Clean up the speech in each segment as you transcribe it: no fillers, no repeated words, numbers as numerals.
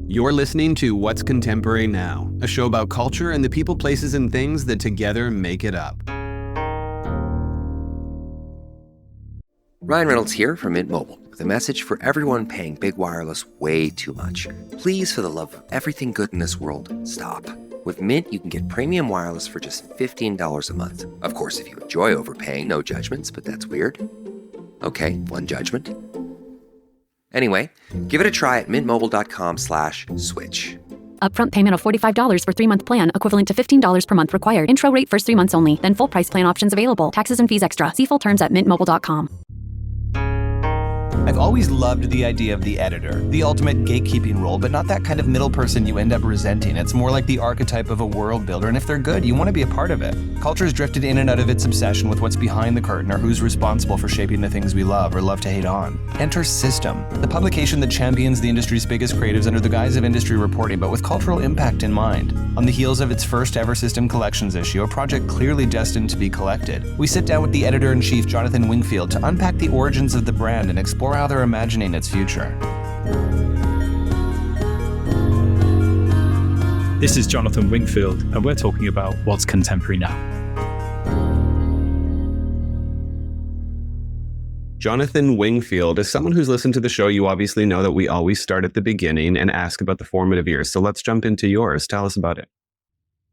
You're listening to What's Contemporary Now, a show about culture and the people, places, and things that together make it up. Ryan Reynolds here from Mint Mobile with a message for everyone paying big wireless way too much. Please, for the love of everything good in this world, stop. With Mint, you can get premium wireless for just $15 a month. Of course, if you enjoy overpaying, no judgments, but that's weird. Okay, one judgment. Anyway, give it a try at mintmobile.com/switch. Upfront payment of $45 for 3-month plan, equivalent to $15 per month required. Intro rate first 3 months only, then full price plan options available. Taxes and fees extra. See full terms at mintmobile.com. I've always loved the idea of the editor, the ultimate gatekeeping role, but not that kind of middle person you end up resenting. It's more like the archetype of a world builder, and if they're good, you want to be a part of it. Culture's drifted in and out of its obsession with what's behind the curtain or who's responsible for shaping the things we love or love to hate on. Enter System, the publication that champions the industry's biggest creatives under the guise of industry reporting, but with cultural impact in mind. On the heels of its first ever System Collections issue, a project clearly destined to be collected, we sit down with the editor-in-chief, Jonathan Wingfield, to unpack the origins of the brand and explore how they're imagining its future. This is Jonathan Wingfield, and we're talking about What's Contemporary Now. Jonathan Wingfield is someone who's listened to the show. You obviously know that we always start at the beginning and ask about the formative years. So let's jump into yours. Tell us about it.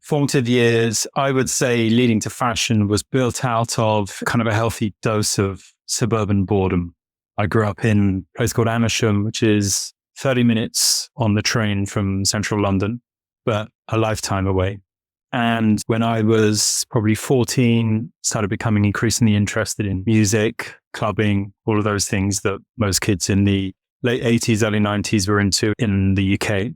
Formative years, I would say, leading to fashion was built out of kind of a healthy dose of suburban boredom. I grew up in a place called Amersham, which is 30 minutes on the train from central London, but a lifetime away. And when I was probably 14, started becoming increasingly interested in music, clubbing, all of those things that most kids in the late 80s, early 90s were into in the UK.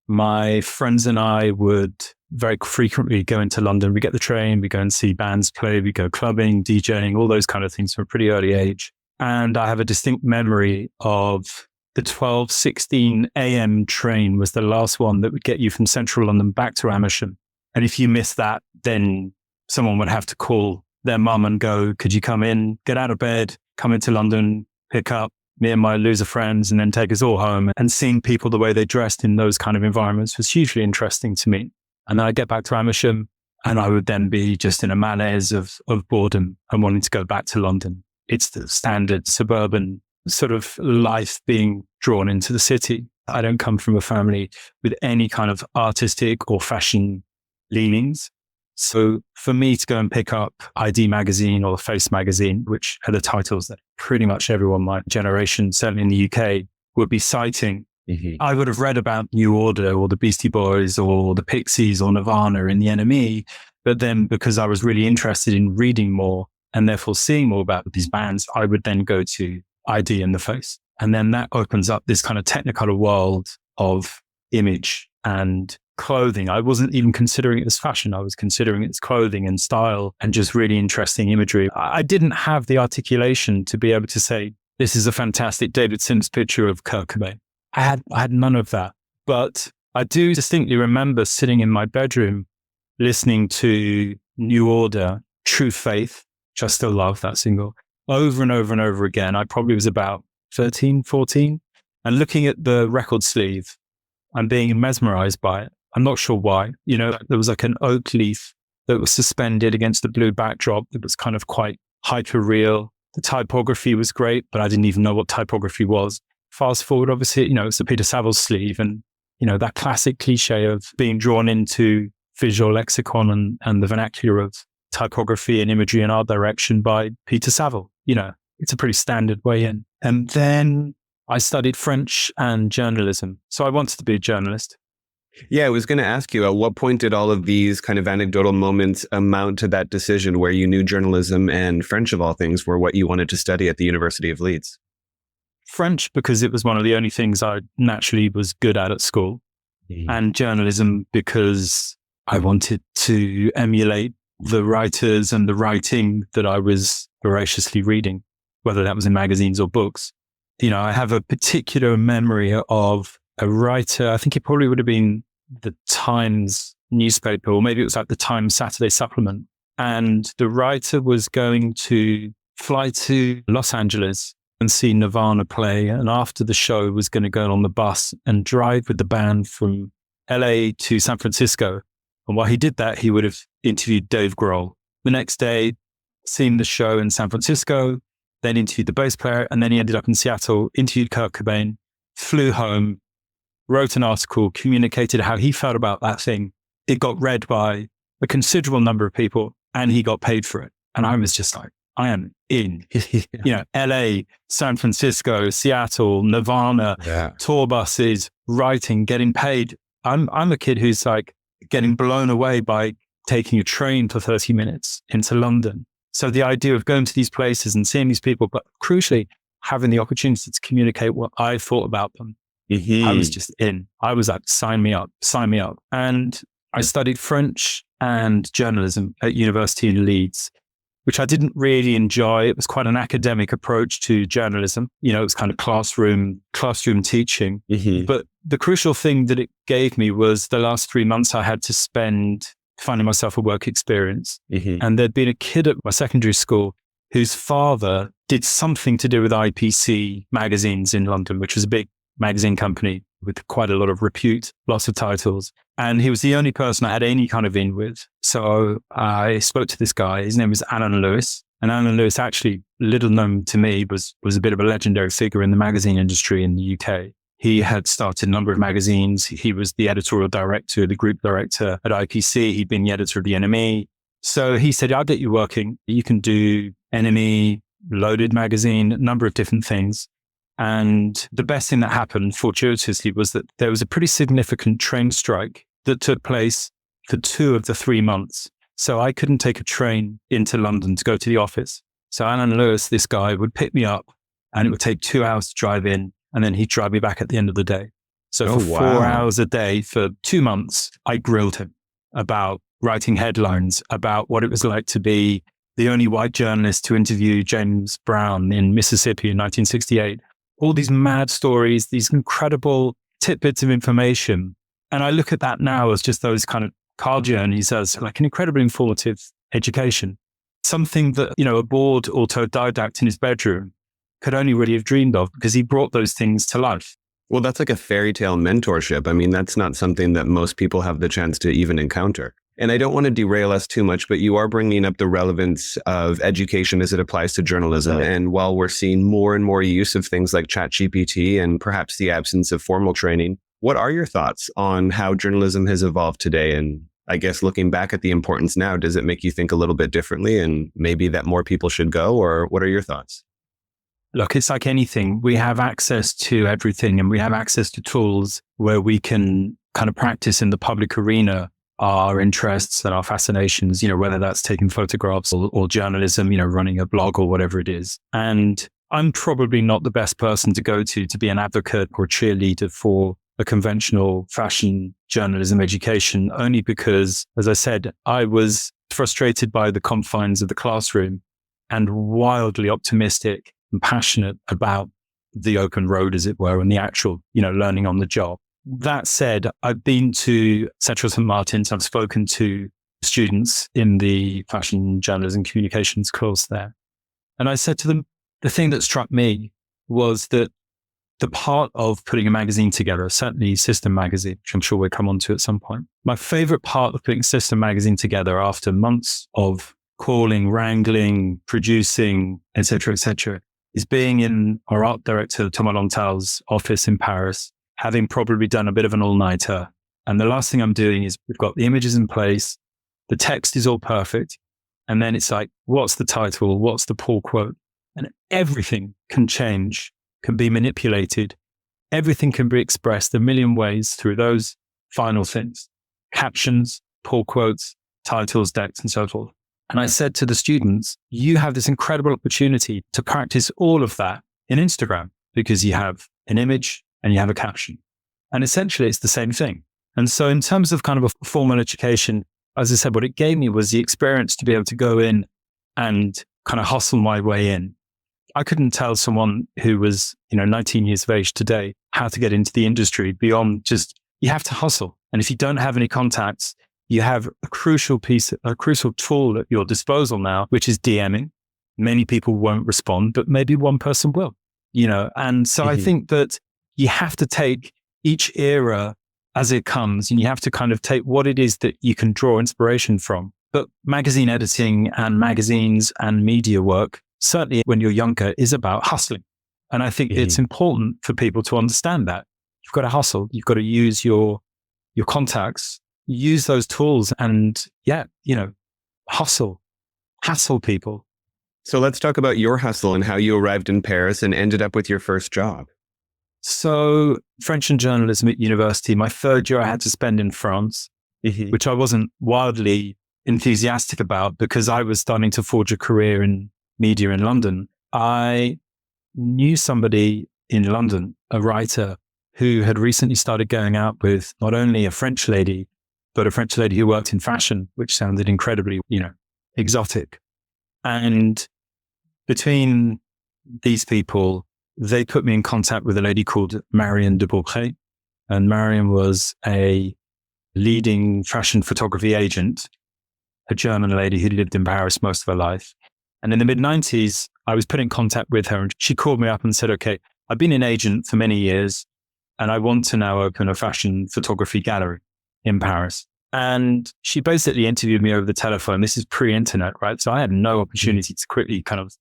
My friends and I would very frequently go into London. We get the train, we go and see bands play, we go clubbing, DJing, all those kind of things from a pretty early age. And I have a distinct memory of the 12:16 a.m. train was the last one that would get you from central London back to Amersham. And if you missed that, then someone would have to call their mum and go, could you come in, get out of bed, come into London, pick up me and my loser friends, and then take us all home. And seeing people the way they dressed in those kind of environments was hugely interesting to me. And then I'd get back to Amersham and I would then be just in a malaise of boredom and wanting to go back to London. It's the standard suburban sort of life being drawn into the city. I don't come from a family with any kind of artistic or fashion leanings. So for me to go and pick up ID magazine or Face magazine, which are the titles that pretty much everyone my generation, certainly in the UK, would be citing, I would have read about New Order or the Beastie Boys or the Pixies or Nirvana in the NME. But then because I was really interested in reading more and therefore seeing more about these bands, I would then go to ID in the Face. And then that opens up this kind of technicolor world of image and clothing. I wasn't even considering it as fashion. I was considering it as clothing and style and just really interesting imagery. I didn't have the articulation to be able to say, this is a fantastic David Sims picture of Kurt Cobain. I had none of that. But I do distinctly remember sitting in my bedroom listening to New Order, True Faith, which I still love that single, over and over and over again. I probably was about 13, 14, and looking at the record sleeve and being mesmerized by it. I'm not sure why. You know, there was like an oak leaf that was suspended against the blue backdrop that was kind of quite hyper real. The typography was great, but I didn't even know what typography was. Fast forward, obviously, you know, it's a Peter Saville sleeve and, you know, that classic cliche of being drawn into visual lexicon and the vernacular of typography and imagery and art direction by Peter Saville. You know, it's a pretty standard way in. And then I studied French and journalism. So I wanted to be a journalist. Yeah, I was going to ask you, at what point did all of these kind of anecdotal moments amount to that decision where you knew journalism and French, of all things, were what you wanted to study at the University of Leeds? French, because it was one of the only things I naturally was good at school. And journalism, because I wanted to emulate the writers and the writing that I was voraciously reading, whether that was in magazines or books. You know, I have a particular memory of a writer, I think it probably would have been the Times newspaper, or maybe it was like the Times Saturday supplement. And the writer was going to fly to Los Angeles and see Nirvana play. And after the show, was going to go on the bus and drive with the band from LA to San Francisco. And while he did that, he would have interviewed Dave Grohl. The next day, seen the show in San Francisco, then interviewed the bass player, and then he ended up in Seattle, interviewed Kurt Cobain, flew home, wrote an article, communicated how he felt about that thing. It got read by a considerable number of people, and he got paid for it. And I was just like, I am in. LA, San Francisco, Seattle, Nirvana, tour buses, writing, getting paid. I'm a kid who's like getting blown away by taking a train for 30 minutes into London. So the idea of going to these places and seeing these people, but crucially having the opportunity to communicate what I thought about them, I was just in. I was like, sign me up, sign me up. And I studied French and journalism at university in Leeds, which I didn't really enjoy. It was quite an academic approach to journalism. It was kind of classroom teaching. But the crucial thing that it gave me was the last 3 months I had to spend finding myself a work experience. And there'd been a kid at my secondary school whose father did something to do with IPC magazines in London, which was a big magazine company with quite a lot of repute, lots of titles. And he was the only person I had any kind of in with. So I spoke to this guy. His name was Alan Lewis. And Alan Lewis, actually, little known to me, was a bit of a legendary figure in the magazine industry in the UK. He had started a number of magazines. He was the editorial director, the group director at IPC. He'd been the editor of the NME. So he said, I'll get you working. You can do NME, Loaded magazine, a number of different things. And the best thing that happened, fortuitously, was that there was a pretty significant train strike that took place for 2 of the 3 months. So I couldn't take a train into London to go to the office. So Alan Lewis, this guy, would pick me up and it would take 2 hours to drive in, and then he'd drive me back at the end of the day. So for 4 hours a day for 2 months, I grilled him about writing headlines, about what it was like to be the only white journalist to interview James Brown in Mississippi in 1968. All these mad stories, these incredible tidbits of information. And I look at that now as just those kind of car journeys as like an incredibly informative education. Something that, a bored autodidact in his bedroom could only really have dreamed of, because he brought those things to life. Well, that's like a fairy tale mentorship. I mean, that's not something that most people have the chance to even encounter. And I don't want to derail us too much, but you are bringing up the relevance of education as it applies to journalism. Right. And while we're seeing more and more use of things like ChatGPT and perhaps the absence of formal training, what are your thoughts on how journalism has evolved today? And I guess looking back at the importance now, does it make you think a little bit differently and maybe that more people should go? Or what are your thoughts? Look, it's like anything. We have access to everything, and we have access to tools where we can kind of practice in the public arena our interests and our fascinations, whether that's taking photographs or journalism, running a blog or whatever it is. And I'm probably not the best person to go to be an advocate or cheerleader for a conventional fashion journalism education, only because, as I said, I was frustrated by the confines of the classroom and wildly optimistic and passionate about the open road, as it were, and the actual, learning on the job. That said, I've been to Central St. Martin's. I've spoken to students in the fashion journalism communications course there. And I said to them, the thing that struck me was that the part of putting a magazine together, certainly System Magazine, which I'm sure we'll come on to at some point, my favorite part of putting System Magazine together after months of calling, wrangling, producing, et cetera, is being in our art director, Thomas Lontal's office in Paris, having probably done a bit of an all-nighter. And the last thing I'm doing is we've got the images in place, the text is all perfect. And then it's like, what's the title? What's the pull quote? And everything can change, can be manipulated. Everything can be expressed a million ways through those final things: captions, pull quotes, titles, decks, and so forth. And I said to the students, you have this incredible opportunity to practice all of that in Instagram, because you have an image and you have a caption. And essentially it's the same thing. And so in terms of kind of a formal education, as I said, what it gave me was the experience to be able to go in and kind of hustle my way in. I couldn't tell someone who was, 19 years of age today how to get into the industry beyond just, you have to hustle. And if you don't have any contacts, you have a crucial tool at your disposal now, which is DMing. Many people won't respond, but maybe one person will. And so I think that you have to take each era as it comes, and you have to kind of take what it is that you can draw inspiration from. But magazine editing and magazines and media work, certainly when you're younger, is about hustling. And I think it's important for people to understand that. You've got to hustle. You've got to use your contacts, use those tools, and hassle people. So let's talk about your hustle and how you arrived in Paris and ended up with your first job. So French and journalism at university, my third year I had to spend in France, which I wasn't wildly enthusiastic about because I was starting to forge a career in media in London. I knew somebody in London, a writer, who had recently started going out with not only a French lady, but a French lady who worked in fashion, which sounded incredibly, exotic. And between these people, they put me in contact with a lady called Marion de Beaupré. And Marion was a leading fashion photography agent, a German lady who lived in Paris most of her life. And in the mid-90s, I was put in contact with her and she called me up and said, okay, I've been an agent for many years and I want to now open a fashion photography gallery in Paris. And she basically interviewed me over the telephone. This is pre-internet, right? So I had no opportunity to quickly kind of,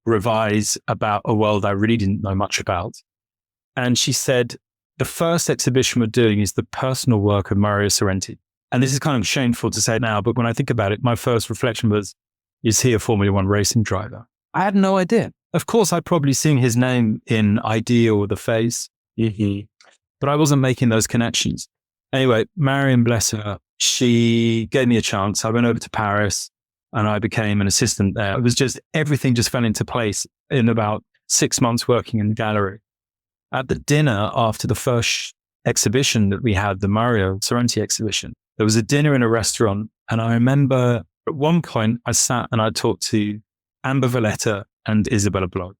revise about a world I really didn't know much about. And she said, the first exhibition we're doing is the personal work of Mario Sorrenti. And this is kind of shameful to say now, but when I think about it, my first reflection was, is he a Formula One racing driver? I had no idea. Of course, I'd probably seen his name in ID or The Face, but I wasn't making those connections. Anyway, Marion, bless her, she gave me a chance. I went over to Paris and I became an assistant there. It was just, everything just fell into place in about 6 months working in the gallery. At the dinner after the first exhibition that we had, the Mario Sorrenti exhibition, there was a dinner in a restaurant. And I remember at one point I sat and I talked to Amber Valletta and Isabella Blog.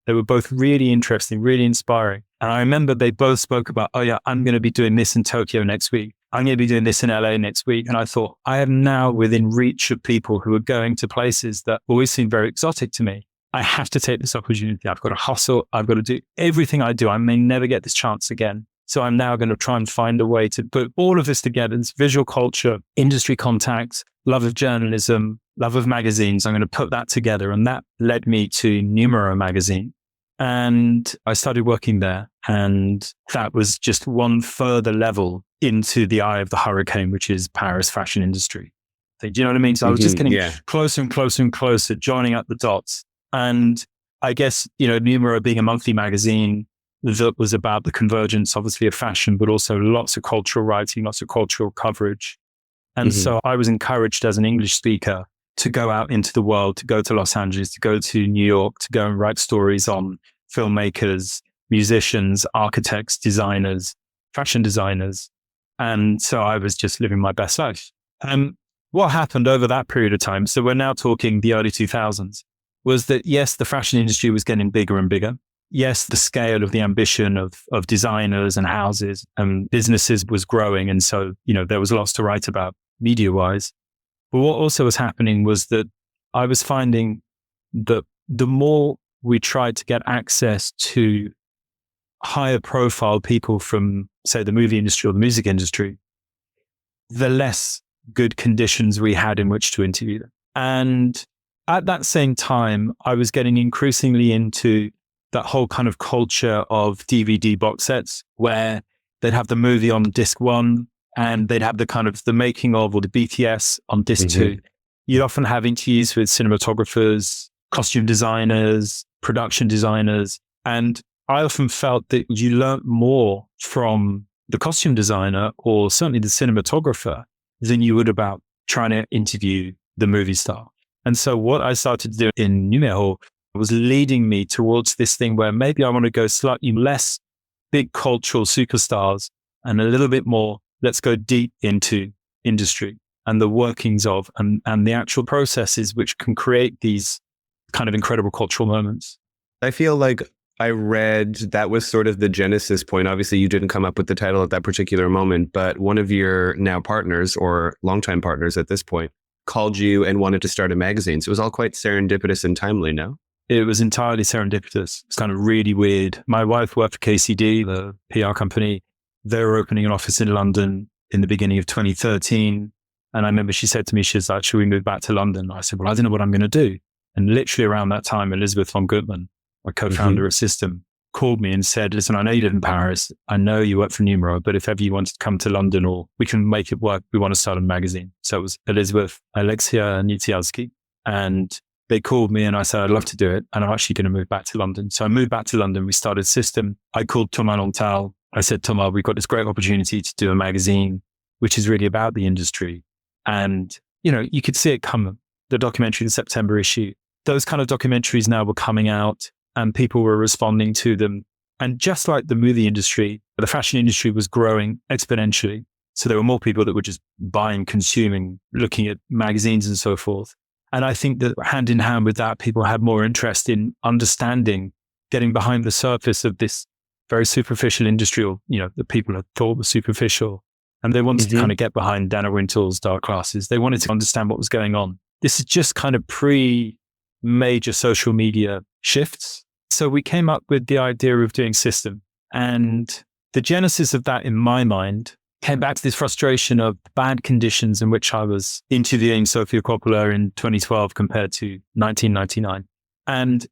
They were both really interesting, really inspiring. And I remember they both spoke about, oh yeah, I'm going to be doing this in Tokyo next week. I'm going to be doing this in LA next week. And I thought, I am now within reach of people who are going to places that always seem very exotic to me. I have to take this opportunity. I've got to hustle. I've got to do everything I do. I may never get this chance again. So I'm now going to try and find a way to put all of this together. It's visual culture, industry contacts, love of journalism, love of magazines. I'm going to put that together. And that led me to Numero magazine. And I started working there. And that was just one further level into the eye of the hurricane, which is Paris fashion industry. Do you know what I mean? So I was just getting closer and closer and closer, joining up the dots. And I guess, Numero being a monthly magazine that was about the convergence, obviously, of fashion, but also lots of cultural writing, lots of cultural coverage. And so I was encouraged as an English speaker to go out into the world, to go to Los Angeles, to go to New York, to go and write stories on filmmakers, musicians, architects, designers, fashion designers. And so I was just living my best life. What happened over that period of time, so we're now talking the early 2000s, was that yes, the fashion industry was getting bigger and bigger. Yes, the scale of the ambition of designers and houses and businesses was growing. And so, there was lots to write about media-wise. But what also was happening was that I was finding that the more we tried to get access to higher profile people from, say, the movie industry or the music industry, the less good conditions we had in which to interview them. And at that same time, I was getting increasingly into that whole kind of culture of DVD box sets where they'd have the movie on disc 1 and they'd have the kind of the making of or the BTS on disc 2. You'd often have interviews with cinematographers, costume designers, production designers. And I often felt that you learnt more from the costume designer or certainly the cinematographer than you would about trying to interview the movie star. And so what I started to do in Numero was leading me towards this thing where maybe I want to go slightly less big cultural superstars and a little bit more, let's go deep into industry and the workings of and the actual processes which can create these kind of incredible cultural moments. I feel like I read that was sort of the genesis point. Obviously, you didn't come up with the title at that particular moment, but one of your now partners or longtime partners at this point called you and wanted to start a magazine. So it was all quite serendipitous and timely, no? It was entirely serendipitous. It's kind of really weird. My wife worked for KCD, the PR company. They were opening an office in London in the beginning of 2013. And I remember she said to me, she's like, should we move back to London? I said, well, I don't know what I'm going to do. And literally around that time, Elizabeth von Gutmann, my co-founder of System, called me and said, listen, I know you live in Paris. I know you work for Numero, but if ever you wanted to come to London or we can make it work, we want to start a magazine. So it was Elizabeth, Alexia Nitsialski. And they called me and I said, I'd love to do it. And I'm actually going to move back to London. So I moved back to London. We started System. I called Thomas Longtal. I said, Thomas, we've got this great opportunity to do a magazine, which is really about the industry. And, you know, you could see it come, the documentary, the September issue. Those kind of documentaries now were coming out and people were responding to them. And just like the movie industry, the fashion industry was growing exponentially. So there were more people that were just buying, consuming, looking at magazines and so forth. And I think that hand in hand with that, people had more interest in understanding, getting behind the surface of this very superficial industry, or, you know, that people had thought was superficial. And they wanted to kind of get behind Dana Wintour's Dark Classes. They wanted to understand what was going on. This is just kind of pre-major social media shifts. So we came up with the idea of doing System. And the genesis of that, in my mind, came back to this frustration of bad conditions in which I was interviewing Sofia Coppola in 2012 compared to 1999. And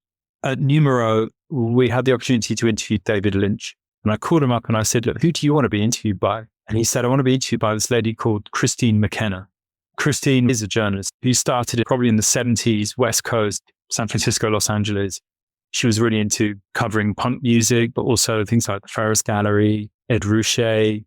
at Numero, we had the opportunity to interview David Lynch. And I called him up and I said, look, who do you want to be interviewed by? And he said, I want to be interviewed by this lady called Christine McKenna. Christine is a journalist who started probably in the 70s, West Coast, San Francisco, Los Angeles. She was really into covering punk music, but also things like the Ferris Gallery, Ed Ruscha,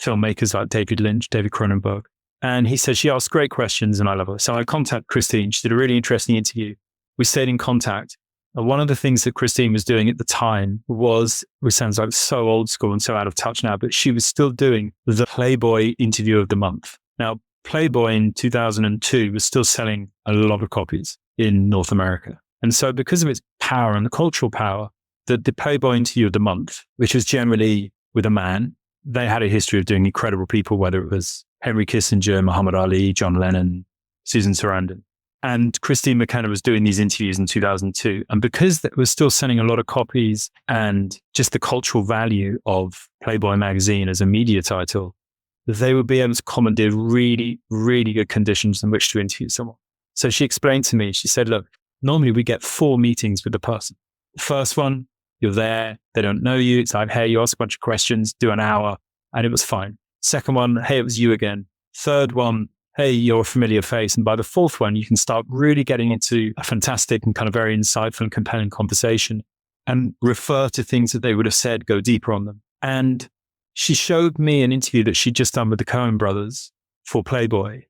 filmmakers like David Lynch, David Cronenberg. And he said, she asked great questions and I love her. So I contacted Christine. She did a really interesting interview. We stayed in contact. And one of the things that Christine was doing at the time was, which sounds like so old school and so out of touch now, but she was still doing the Playboy interview of the month. Now, Playboy in 2002 was still selling a lot of copies in North America. And so because of its power and the cultural power, the Playboy interview of the month, which was generally with a man, they had a history of doing incredible people, whether it was Henry Kissinger, Muhammad Ali, John Lennon, Susan Sarandon. And Christine McKenna was doing these interviews in 2002. And because it was still selling a lot of copies and just the cultural value of Playboy magazine as a media title, they would be able to commandeer really, really good conditions in which to interview someone. So she explained to me, she said, look, normally we get 4 meetings with the person. The first one, you're there, they don't know you. It's like, hey, you ask a bunch of questions, do an hour, and it was fine. Second one, hey, it was you again. Third one, hey, you're a familiar face. And by the fourth one, you can start really getting into a fantastic and kind of very insightful and compelling conversation and refer to things that they would have said, go deeper on them. And she showed me an interview that she'd just done with the Coen brothers for Playboy.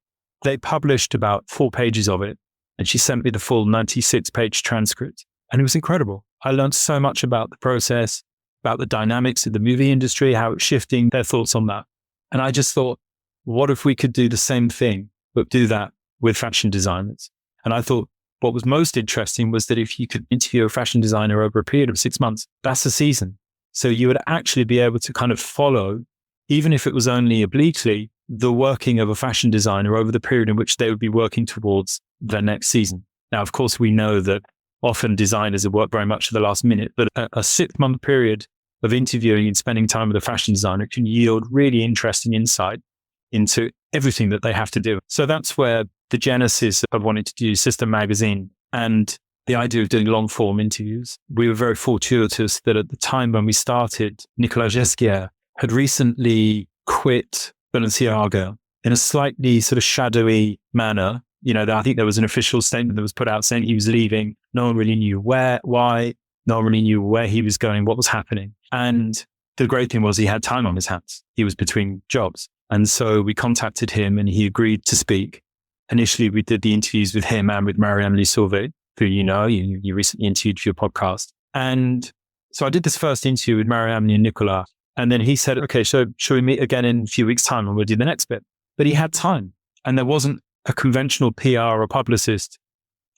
They published about 4 pages of it, and she sent me the full 96-page transcript. And it was incredible. I learned so much about the process, about the dynamics of the movie industry, how it's shifting, their thoughts on that. And I just thought, what if we could do the same thing, but do that with fashion designers? And I thought what was most interesting was that if you could interview a fashion designer over a period of 6 months, that's a season. So you would actually be able to kind of follow, even if it was only obliquely, the working of a fashion designer over the period in which they would be working towards their next season. Now, of course, we know that often designers have worked very much to the last minute, but a 6-month period of interviewing and spending time with a fashion designer can yield really interesting insight into everything that they have to do. So that's where the genesis of wanting to do System magazine and the idea of doing long form interviews. We were very fortuitous that at the time when we started, Nicolas Ghesquière had recently quit Balenciaga in a slightly sort of shadowy manner. You know, I think there was an official statement that was put out saying he was leaving. No one really knew why. No one really knew where he was going, what was happening. And the great thing was he had time on his hands. He was between jobs. And so we contacted him and he agreed to speak. Initially, we did the interviews with him and with Marie-Amélie Sauvé, who you recently interviewed for your podcast. And so I did this first interview with Marie-Amélie and Nicolas. And then he said, okay, so shall we meet again in a few weeks' time and we'll do the next bit? But he had time. And there wasn't a conventional PR or publicist.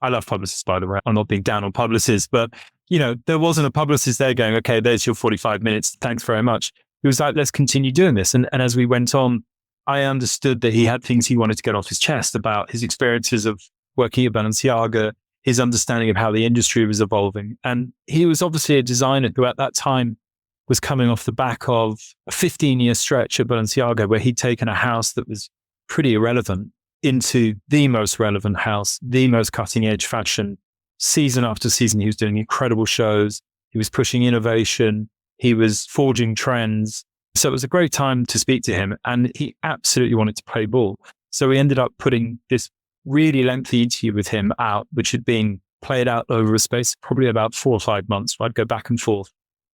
I love publicists, by the way. I'm not being down on publicists, but there wasn't a publicist there going, okay, there's your 45 minutes. Thanks very much. He was like, let's continue doing this. And as we went on, I understood that he had things he wanted to get off his chest about his experiences of working at Balenciaga, his understanding of how the industry was evolving. And he was obviously a designer who at that time was coming off the back of a 15-year stretch at Balenciaga where he'd taken a house that was pretty irrelevant into the most relevant house, the most cutting edge fashion. Season after season, he was doing incredible shows. He was pushing innovation. He was forging trends. So it was a great time to speak to him, and he absolutely wanted to play ball. So we ended up putting this really lengthy interview with him out, which had been played out over a space of probably about 4 or 5 months. I'd go back and forth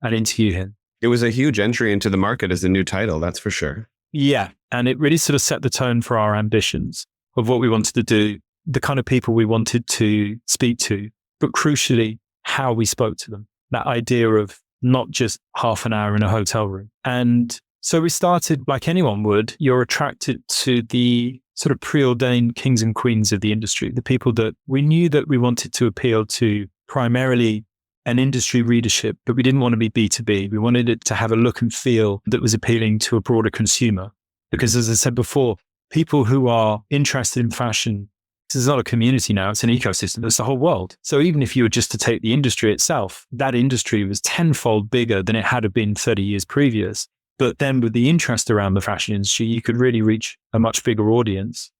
and interview him. It was a huge entry into the market as a new title, that's for sure. Yeah. And it really sort of set the tone for our ambitions of what we wanted to do, the kind of people we wanted to speak to, but crucially, how we spoke to them. That idea of not just half an hour in a hotel room. And so we started like anyone would. You're attracted to the sort of preordained kings and queens of the industry, the people that we knew that we wanted to appeal to primarily an industry readership, but we didn't want to be B2B. We wanted it to have a look and feel that was appealing to a broader consumer. Because as I said before, people who are interested in fashion, this is not a community now, it's an ecosystem, it's the whole world. So even if you were just to take the industry itself, that industry was tenfold bigger than it had been 30 years previous. But then with the interest around the fashion industry, you could really reach a much bigger audience.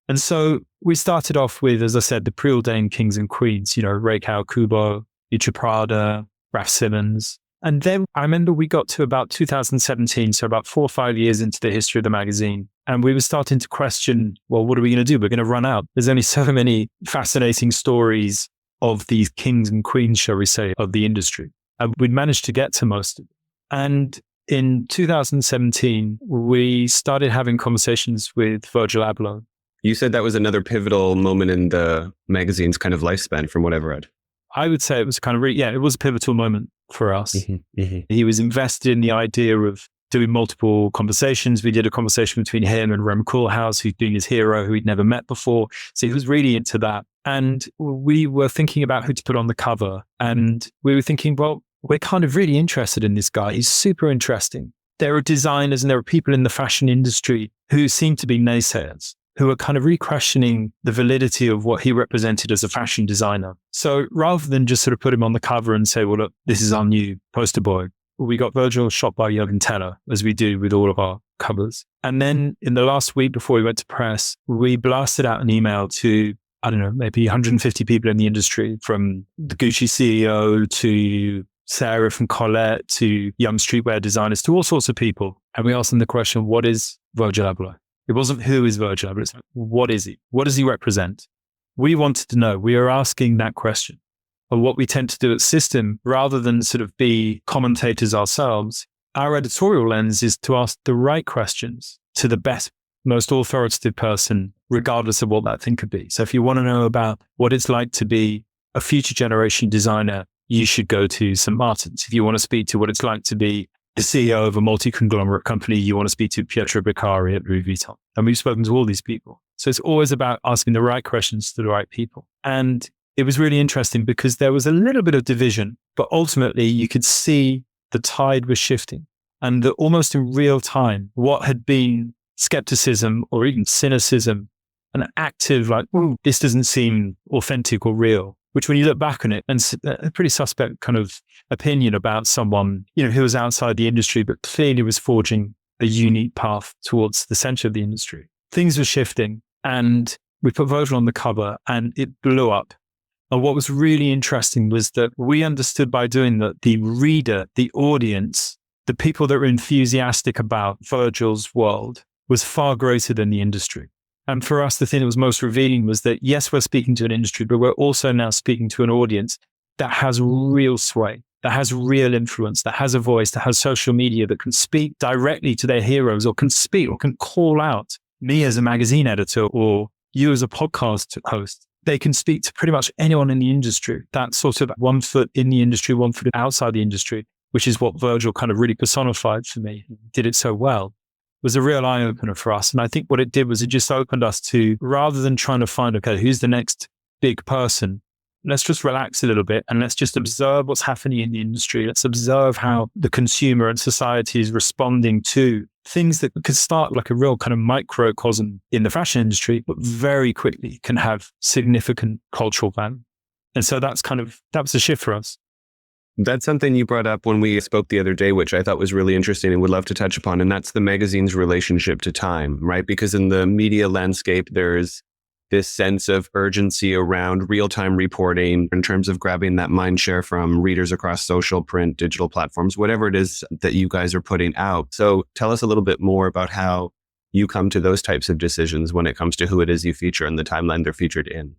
And so we started off with, as I said, the preordained kings and queens, Rei Kawakubo, Miuccia Prada, Raf Simons. And then I remember we got to about 2017, so about 4 or 5 years into the history of the magazine. And we were starting to question, well, what are we going to do? We're going to run out. There's only so many fascinating stories of these kings and queens, shall we say, of the industry. And we'd managed to get to most of them. And in 2017, we started having conversations with Virgil Abloh. You said that was another pivotal moment in the magazine's kind of lifespan, from what I've read. I would say it was kind of, it was a pivotal moment for us. He was invested in the idea of doing multiple conversations. We did a conversation between him and Rem Koolhaas, who's doing his hero, who he'd never met before. So he was really into that. And we were thinking about who to put on the cover. And we were thinking, well, we're kind of really interested in this guy. He's super interesting. There are designers and there are people in the fashion industry who seem to be naysayers, who are kind of re-questioning the validity of what he represented as a fashion designer. So rather than just sort of put him on the cover and say, well, look, this is our new poster boy, we got Virgil shot by Jürgen Teller, as we do with all of our covers. And then in the last week before we went to press, we blasted out an email to, I don't know, maybe 150 people in the industry, from the Gucci CEO to Sarah from Colette to young streetwear designers to all sorts of people. And we asked them the question, what is Virgil Abloh? It wasn't who is Virgil Abloh, it's like, what is he? What does he represent? We wanted to know. We are asking that question. And what we tend to do at System, rather than sort of be commentators ourselves, our editorial lens is to ask the right questions to the best, most authoritative person, regardless of what that thing could be. So if you want to know about what it's like to be a future generation designer, you should go to St. Martin's. If you want to speak to what it's like to be the CEO of a multi-conglomerate company, you want to speak to Pietro Beccari at Louis Vuitton. And we've spoken to all these people. So it's always about asking the right questions to the right people. And it was really interesting because there was a little bit of division, but ultimately you could see the tide was shifting. And that almost in real time, what had been skepticism or even cynicism, an active like, ooh, this doesn't seem authentic or real, which when you look back on it, and a pretty suspect kind of opinion about someone, who was outside the industry, but clearly was forging a unique path towards the center of the industry. Things were shifting, and we put Virgil on the cover and it blew up. And what was really interesting was that we understood by doing that, the reader, the audience, the people that were enthusiastic about Virgil's world was far greater than the industry. And for us, the thing that was most revealing was that, yes, we're speaking to an industry, but we're also now speaking to an audience that has real sway, that has real influence, that has a voice, that has social media, that can speak directly to their heroes, or can speak or can call out me as a magazine editor or you as a podcast host. They can speak to pretty much anyone in the industry. That sort of 1 foot in the industry, 1 foot outside the industry, which is what Virgil kind of really personified for me, did it so well, was a real eye-opener for us. And I think what it did was it just opened us to, rather than trying to find, okay, who's the next big person, let's just relax a little bit and let's just observe what's happening in the industry. Let's observe how the consumer and society is responding to things that could start like a real kind of microcosm in the fashion industry, but very quickly can have significant cultural value. And so that was a shift for us. That's something you brought up when we spoke the other day, which I thought was really interesting and would love to touch upon. And that's the magazine's relationship to time, right? Because in the media landscape, there's this sense of urgency around real-time reporting in terms of grabbing that mind share from readers across social, print, digital platforms, whatever it is that you guys are putting out. So tell us a little bit more about how you come to those types of decisions when it comes to who it is you feature and the timeline they're featured in.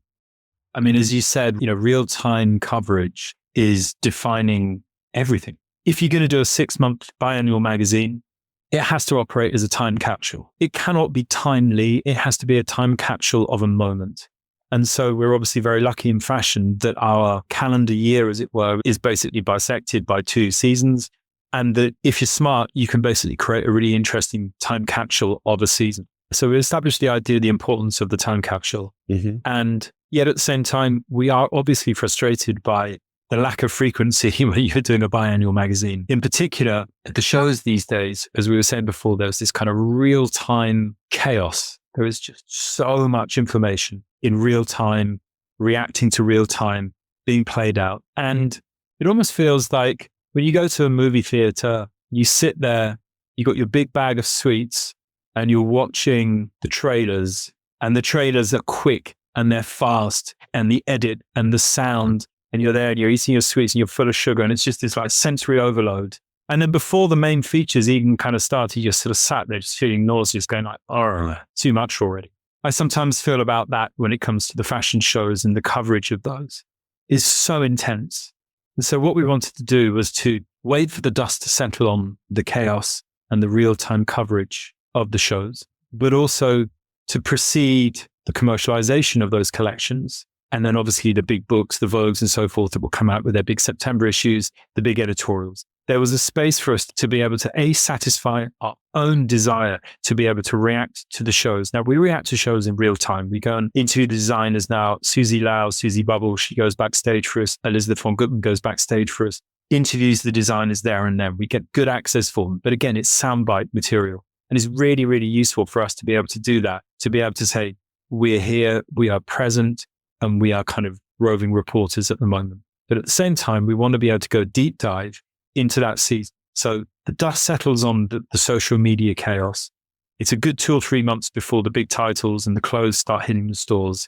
I mean, as you said, real-time coverage is defining everything. If you're going to do a 6-month biannual magazine, it has to operate as a time capsule. It cannot be timely. It has to be a time capsule of a moment. And so we're obviously very lucky in fashion that our calendar year, as it were, is basically bisected by 2 seasons. And that if you're smart, you can basically create a really interesting time capsule of a season. So we established the idea, the importance of the time capsule. Mm-hmm. And yet at the same time, we are obviously frustrated by the lack of frequency when you're doing a biannual magazine. In particular, at the shows these days, as we were saying before, there's this kind of real-time chaos. There is just so much information in real time, reacting to real time, being played out. And it almost feels like when you go to a movie theater, you sit there, you got your big bag of sweets, and you're watching the trailers, and the trailers are quick and they're fast, and the edit and the sound, and you're there and you're eating your sweets and you're full of sugar, and it's just this like sensory overload. And then before the main features even kind of start, you just sort of sat there just feeling nauseous, going like, oh, too much already. I sometimes feel about that when it comes to the fashion shows, and the coverage of those is so intense. And so what we wanted to do was to wait for the dust to settle on the chaos and the real-time coverage of the shows, but also to precede the commercialization of those collections. And then obviously the big books, the Vogues and so forth that will come out with their big September issues, the big editorials. There was a space for us to be able to satisfy our own desire to be able to react to the shows. Now we react to shows in real time. We go and interview the designers now. Susie Lau, Susie Bubble, she goes backstage for us. Elizabeth von Gutmann goes backstage for us, interviews the designers there and then. We get good access for them. But again, it's soundbite material. And it's really, really useful for us to be able to do that, to be able to say, we're here, we are present, and we are kind of roving reporters at the moment. But at the same time, we want to be able to go deep dive into that season. So the dust settles on the social media chaos. It's a good 2 or 3 months before the big titles and the clothes start hitting the stores.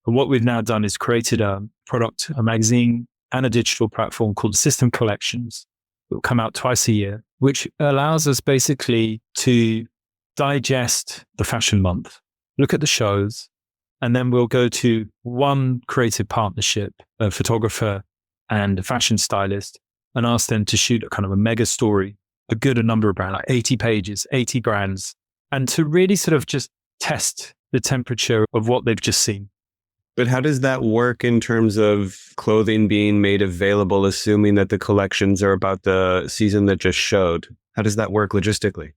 And what we've now done is created a product, a magazine, and a digital platform called System Collections. It will come out twice a year, which allows us basically to digest the fashion month, look at the shows, and then we'll go to one creative partnership, a photographer and a fashion stylist, and ask them to shoot a kind of a mega story, a good number of brands, like 80 pages, 80 brands, and to really sort of just test the temperature of what they've just seen. But how does that work in terms of clothing being made available, assuming that the collections are about the season that just showed? How does that work logistically?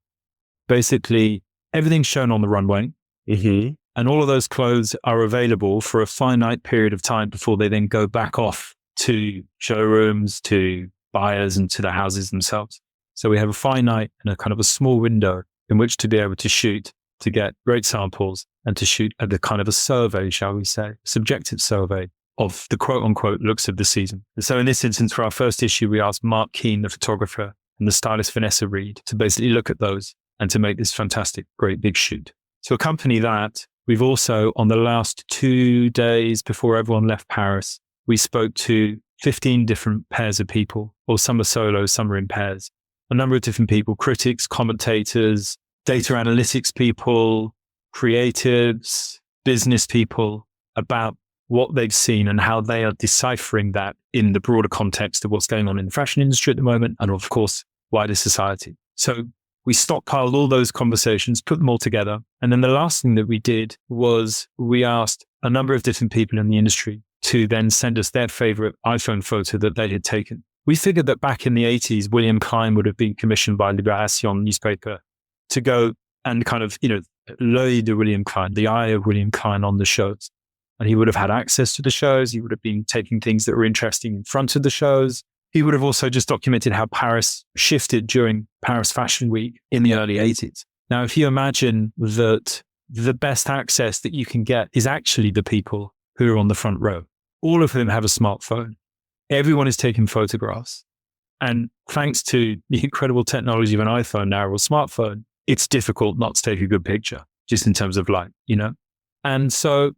Basically, everything's shown on the runway. Mm-hmm. And all of those clothes are available for a finite period of time before they then go back off to showrooms, to buyers, and to the houses themselves. So we have a finite and a kind of a small window in which to be able to shoot, to get great samples, and to shoot at the kind of a survey, shall we say, subjective survey of the quote unquote looks of the season. And so in this instance, for our first issue, we asked Mark Keane, the photographer, and the stylist Vanessa Reed to basically look at those and to make this fantastic, great big shoot. To accompany that, we've also, on the last 2 days before everyone left Paris, we spoke to 15 different pairs of people, or some are solo, some are in pairs. A number of different people, critics, commentators, data analytics people, creatives, business people, about what they've seen and how they are deciphering that in the broader context of what's going on in the fashion industry at the moment, and of course, wider society. So we stockpiled all those conversations, put them all together. And then the last thing that we did was we asked a number of different people in the industry to then send us their favorite iPhone photo that they had taken. We figured that back in the 80s, William Klein would have been commissioned by Libération newspaper to go and kind of, l'œil de William Klein, the eye of William Klein on the shows. And he would have had access to the shows. He would have been taking things that were interesting in front of the shows. He would have also just documented how Paris shifted during Paris Fashion Week in the early 80s. Now, if you imagine that the best access that you can get is actually the people who are on the front row. all of them have a smartphone. Everyone is taking photographs. And thanks to the incredible technology of an iPhone now or a smartphone, it's difficult not to take a good picture, just in terms of light, And so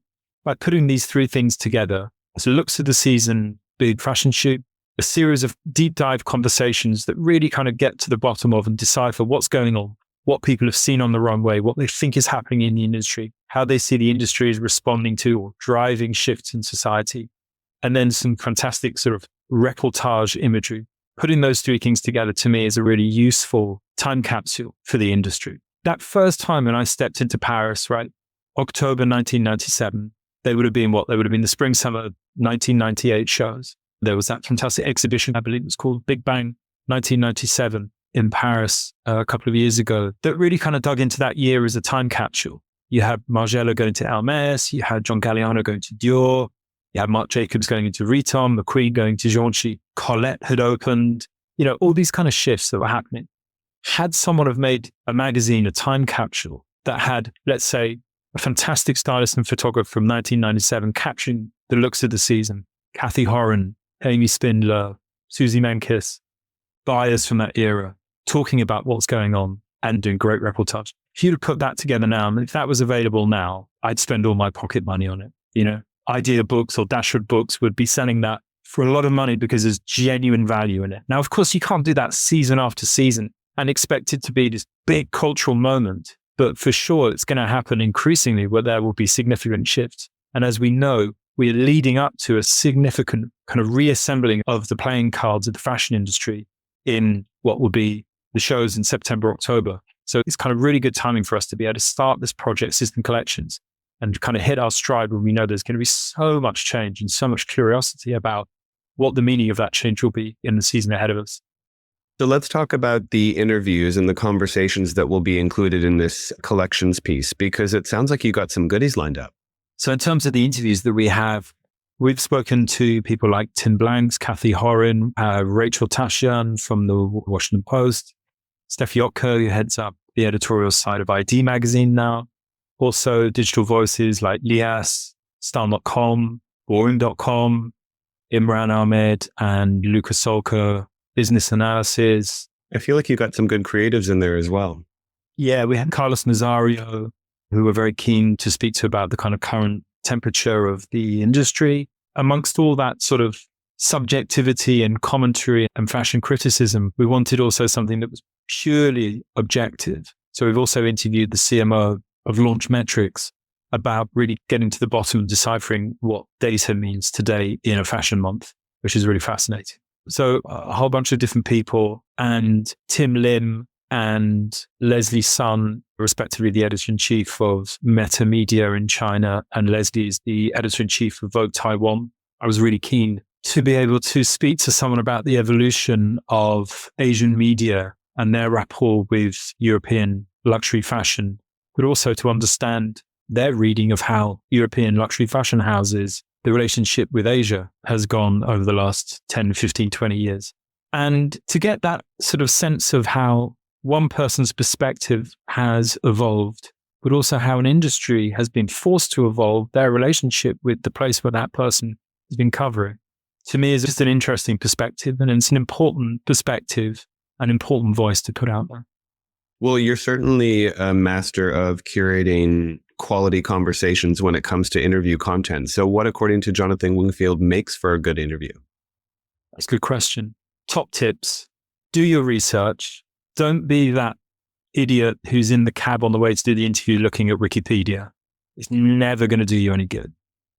by putting these three things together, so looks of the season, big fashion shoot, a series of deep dive conversations that really kind of get to the bottom of and decipher what's going on, what people have seen on the runway, what they think is happening in the industry, how they see the industry is responding to or driving shifts in society. And then some fantastic sort of reportage imagery. Putting those three things together to me is a really useful time capsule for the industry. That first time when I stepped into Paris, right, October 1997, they would have been the spring, summer 1998 shows. There was that fantastic exhibition, I believe it was called Big Bang 1997 in Paris a couple of years ago, that really kind of dug into that year as a time capsule. You had Margiela going to Hermès, you had John Galliano going to Dior, you had Marc Jacobs going into Vuitton, McQueen going to Givenchy, Colette had opened, all these kind of shifts that were happening. Had someone have made a magazine, a time capsule that had, let's say, a fantastic stylist and photographer from 1997 capturing the looks of the season, Kathy Horan, Amy Spindler, Susie Menkes, buyers from that era, talking about what's going on and doing great reportage. If you'd put that together now, and if that was available now, I'd spend all my pocket money on it. Idea Books or Dashwood Books would be selling that for a lot of money because there's genuine value in it. Now, of course, you can't do that season after season and expect it to be this big cultural moment. But for sure, it's going to happen increasingly where there will be significant shifts. And as we know, we're leading up to a significant kind of reassembling of the playing cards of the fashion industry in what will be the shows in September, October. So it's kind of really good timing for us to be able to start this project, System Collections, and kind of hit our stride when we know there's going to be so much change and so much curiosity about what the meaning of that change will be in the season ahead of us. So let's talk about the interviews and the conversations that will be included in this collections piece, because it sounds like you got some goodies lined up. So in terms of the interviews that we have, we've spoken to people like Tim Blanks, Kathy Horan, Rachel Tashian from the Washington Post, Steph Yotka, who heads up the editorial side of ID Magazine now. Also digital voices like Lias, Style.com, Boring.com, Imran Ahmed and Luca Solka, Business Analysis. I feel like you got some good creatives in there as well. Yeah, we had Carlos Nazario, who were very keen to speak to about the kind of current temperature of the industry. Amongst all that sort of subjectivity and commentary and fashion criticism, we wanted also something that was purely objective. So we've also interviewed the CMO of Launch Metrics about really getting to the bottom of deciphering what data means today in a fashion month, which is really fascinating. So a whole bunch of different people, and Tim Lim and Leslie Sun, respectively the editor-in-chief of Meta Media in China, and Leslie is the editor-in-chief of Vogue Taiwan. I was really keen to be able to speak to someone about the evolution of Asian media and their rapport with European luxury fashion, but also to understand their reading of how European luxury fashion houses, the relationship with Asia has gone over the last 10, 15, 20 years. And to get that sort of sense of how one person's perspective has evolved, but also how an industry has been forced to evolve their relationship with the place where that person has been covering, to me is just an interesting perspective. And it's an important perspective, an important voice to put out there. Well, you're certainly a master of curating quality conversations when it comes to interview content. So what, according to Jonathan Wingfield, makes for a good interview? That's a good question. Top tips. Do your research. Don't be that idiot who's in the cab on the way to do the interview looking at Wikipedia. It's never going to do you any good.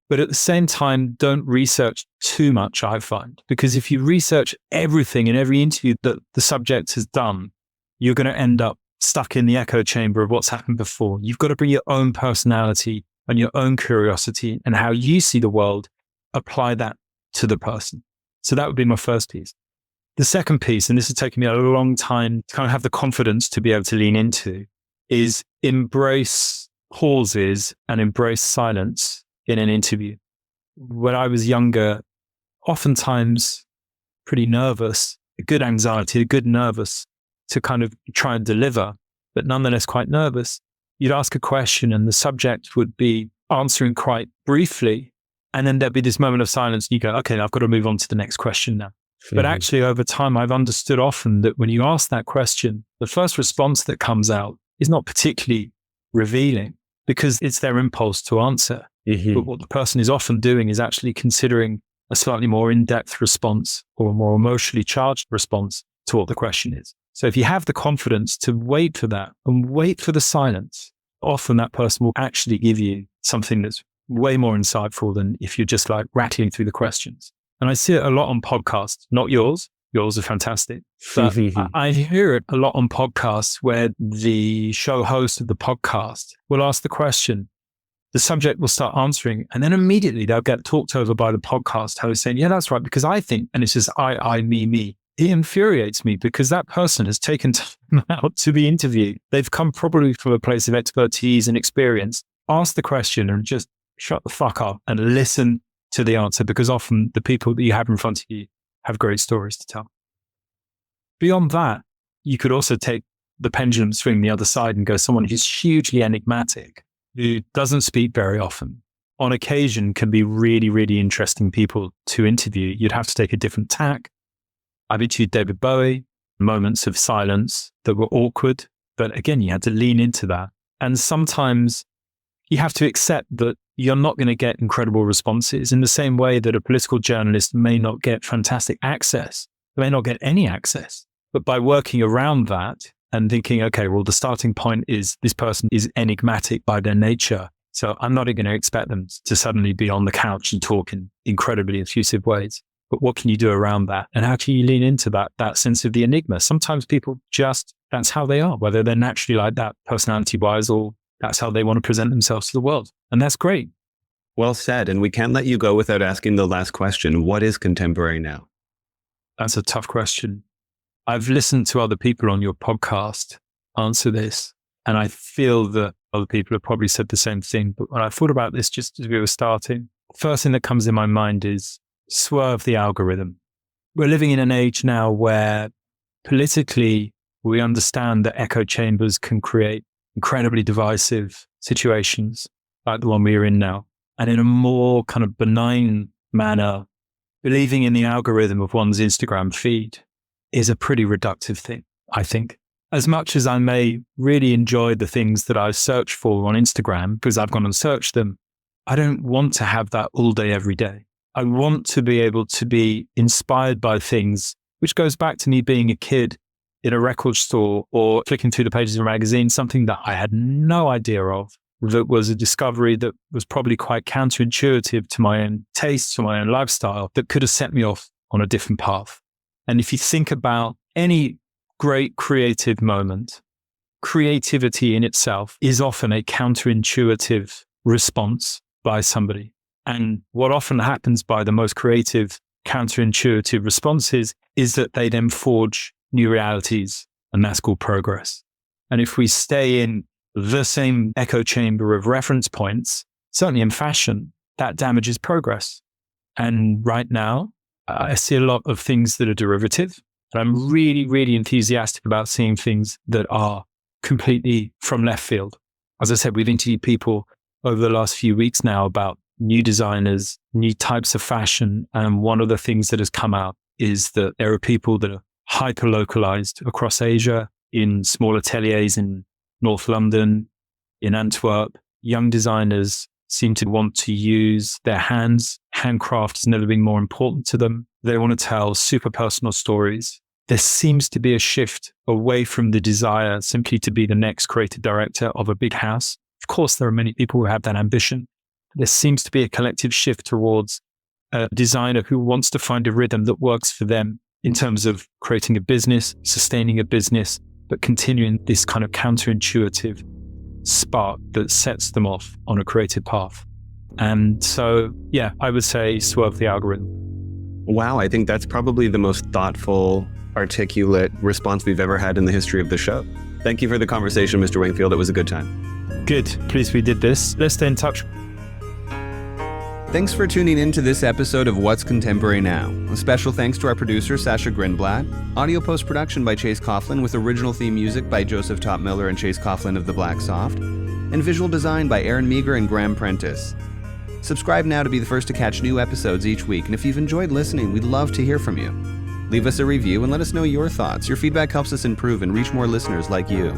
But at the same time, don't research too much, I find. Because if you research everything in every interview that the subject has done, you're going to end up stuck in the echo chamber of what's happened before. You've got to bring your own personality and your own curiosity and how you see the world, apply that to the person. So that would be my first piece. The second piece, and this has taken me a long time to kind of have the confidence to be able to lean into, is embrace pauses and embrace silence in an interview. When I was younger, oftentimes pretty nervous, a good anxiety, a good nervous to kind of try and deliver, but nonetheless quite nervous. You'd ask a question and the subject would be answering quite briefly, And then there'll be this moment of silence and you go, okay, I've got to move on to the next question now. But actually over time, I've understood often that when you ask that question, the first response that comes out is not particularly revealing because it's their impulse to answer. But what the person is often doing is actually considering a slightly more in-depth response or a more emotionally charged response to what the question is. So if you have the confidence to wait for that and wait for the silence, often that person will actually give you something that's way more insightful than if you're just like rattling through the questions. And I see it a lot on podcasts, not yours. Yours are fantastic. But I hear it a lot on podcasts where the show host of the podcast will ask the question, the subject will start answering, and then immediately they'll get talked over by the podcast host saying, yeah, that's right, because I think, and it's just I, me. It infuriates me because that person has taken time out to be interviewed. They've come probably from a place of expertise and experience. Ask the question and just shut the fuck up and listen to the answer, because often the people that you have in front of you have great stories to tell. Beyond that, you could also take the pendulum swing the other side and go someone who's hugely enigmatic, who doesn't speak very often, on occasion can be really, really interesting people to interview. You'd have to take a different tack. I've interviewed David Bowie, moments of silence that were awkward, but again, you had to lean into that. And sometimes you have to accept that you're not going to get incredible responses in the same way that a political journalist may not get fantastic access, may not get any access. But by working around that and thinking, okay, well, the starting point is this person is enigmatic by their nature. So I'm not going to expect them to suddenly be on the couch and talk in incredibly effusive ways. But what can you do around that? And how can you lean into that sense of the enigma? Sometimes people just, that's how they are, whether they're naturally like that personality-wise or that's how they want to present themselves to the world. And that's great. Well said. And we can't let you go without asking the last question. What is contemporary now? That's a tough question. I've listened to other people on your podcast answer this, and I feel that other people have probably said the same thing. But when I thought about this just as we were starting, the first thing that comes in my mind is swerve the algorithm. We're living in an age now where politically we understand that echo chambers can create incredibly divisive situations like the one we are in now. And in a more kind of benign manner, believing in the algorithm of one's Instagram feed is a pretty reductive thing, I think. As much as I may really enjoy the things that I search for on Instagram because I've gone and searched them, I don't want to have that all day, every day. I want to be able to be inspired by things, which goes back to me being a kid in a record store or flicking through the pages of a magazine, something that I had no idea of, that was a discovery that was probably quite counterintuitive to my own tastes, to my own lifestyle, that could have set me off on a different path. And if you think about any great creative moment, creativity in itself is often a counterintuitive response by somebody. And what often happens by the most creative counterintuitive responses is that they then forge new realities, and that's called progress. And if we stay in the same echo chamber of reference points, certainly in fashion, that damages progress. And right now, I see a lot of things that are derivative. And I'm really, really enthusiastic about seeing things that are completely from left field. As I said, we've interviewed people over the last few weeks now about new designers, new types of fashion. And one of the things that has come out is that there are people that are hyper-localized across Asia, in small ateliers in North London, in Antwerp. Young designers seem to want to use their hands. Handcraft has never been more important to them. They want to tell super personal stories. There seems to be a shift away from the desire simply to be the next creative director of a big house. Of course, there are many people who have that ambition. There seems to be a collective shift towards a designer who wants to find a rhythm that works for them in terms of creating a business, sustaining a business, but continuing this kind of counterintuitive spark that sets them off on a creative path. And so, yeah, I would say swerve the algorithm. Wow, I think that's probably the most thoughtful, articulate response we've ever had in the history of the show. Thank you for the conversation, Mr. Wingfield. It was a good time. Good. Pleased we did this. Let's stay in touch. Thanks for tuning in to this episode of What's Contemporary Now. A special thanks to our producer, Sasha Grinblatt. Audio post-production by Chase Coughlin with original theme music by Joseph Topmiller and Chase Coughlin of The Black Soft. And visual design by Aaron Meager and Graham Prentice. Subscribe now to be the first to catch new episodes each week, and if you've enjoyed listening, we'd love to hear from you. Leave us a review and let us know your thoughts. Your feedback helps us improve and reach more listeners like you.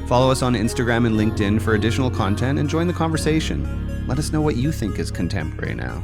Follow us on Instagram and LinkedIn for additional content and join the conversation. Let us know what you think is contemporary now.